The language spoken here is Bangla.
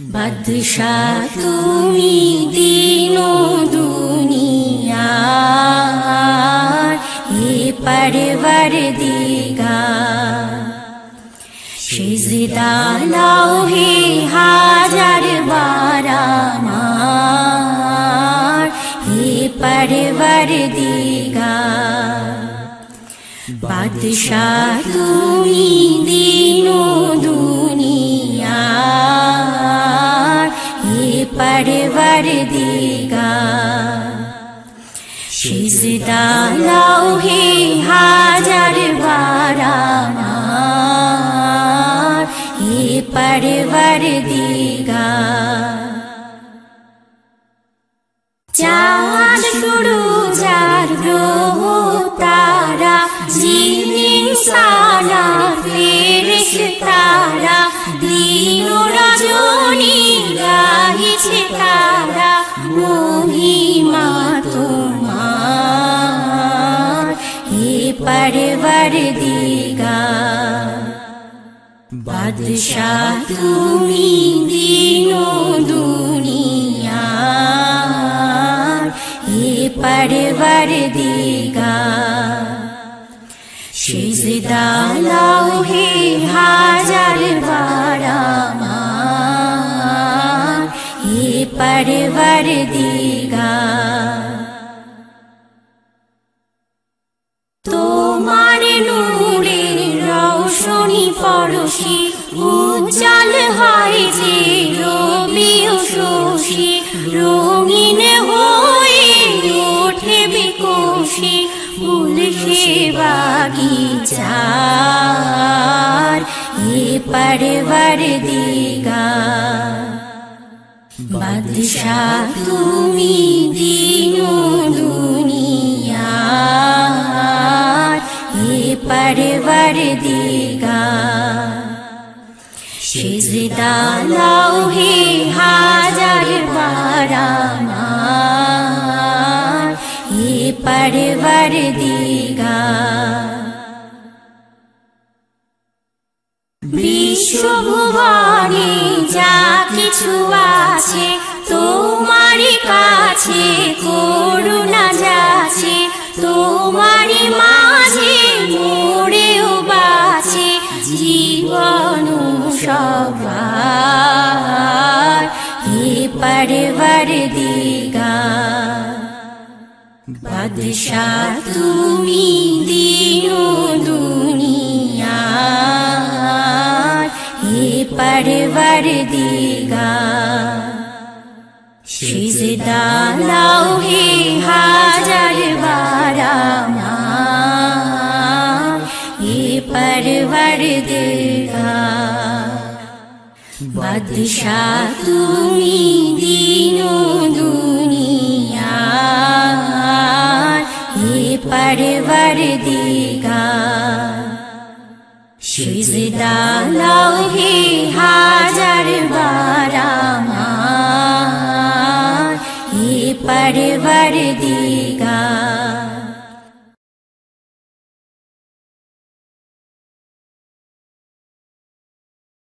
বাদশাহ তুমি দিনো দুনিয়ার হে পরওয়ারদিগার সিজদা লাও হে হাজার বার আমার হে পরওয়ারদিগার বাদশাহ তুমি দিনো দুনিয়ার হে পরওয়ারদিগার সিজদা লাও হে হাজার বার আমার হে পরওয়ারদিগার চাঁদ সূরজ আর গ্রহ তারা জিন ইনসান আর ফেরেশতারা দিন ও রজনী গাহিছে তারা মহিমা তোমার হে পরওয়ারদিগার বাদশাহ তুমি দিনো দুনিয়ার হে পরওয়ারদিগার সিজদা লাও হে হাজার বার আমার হে পরওয়ারদিগার তোমার নূরের রৌশনী পরশি উজ্জ্বল হয় যে রবি ও শশী রঙিন হয়ে ওঠে বিকশি ফুল সে বাগিচার হে পরওয়ারদিগার বাদশাহ তুমি দিনো দুনিয়ার হে পরওয়ারদিগার সিজদা লাও হে হাজার বার আমার হে পরওয়ারদিগার বিশ্বভুবনে যা কিছু আছে তোমারই কাছে করুণা যাচ্ছে তোমারই মাঝে মরেও বাঁচে জীবন সবার হে পরওয়ারদিগার বাদশাহ তুমি দিনো দুনিয়ার হে পরওয়ারদিগার সিজদা লাও হে হাজার বার আমার হে পরওয়ারদিগার বাদশাহ তুমি দিনো দুনিয়ার হে পরওয়ারদিগার সিজদা লাও হে হাজার বার আমার হে পরওয়ারদিগার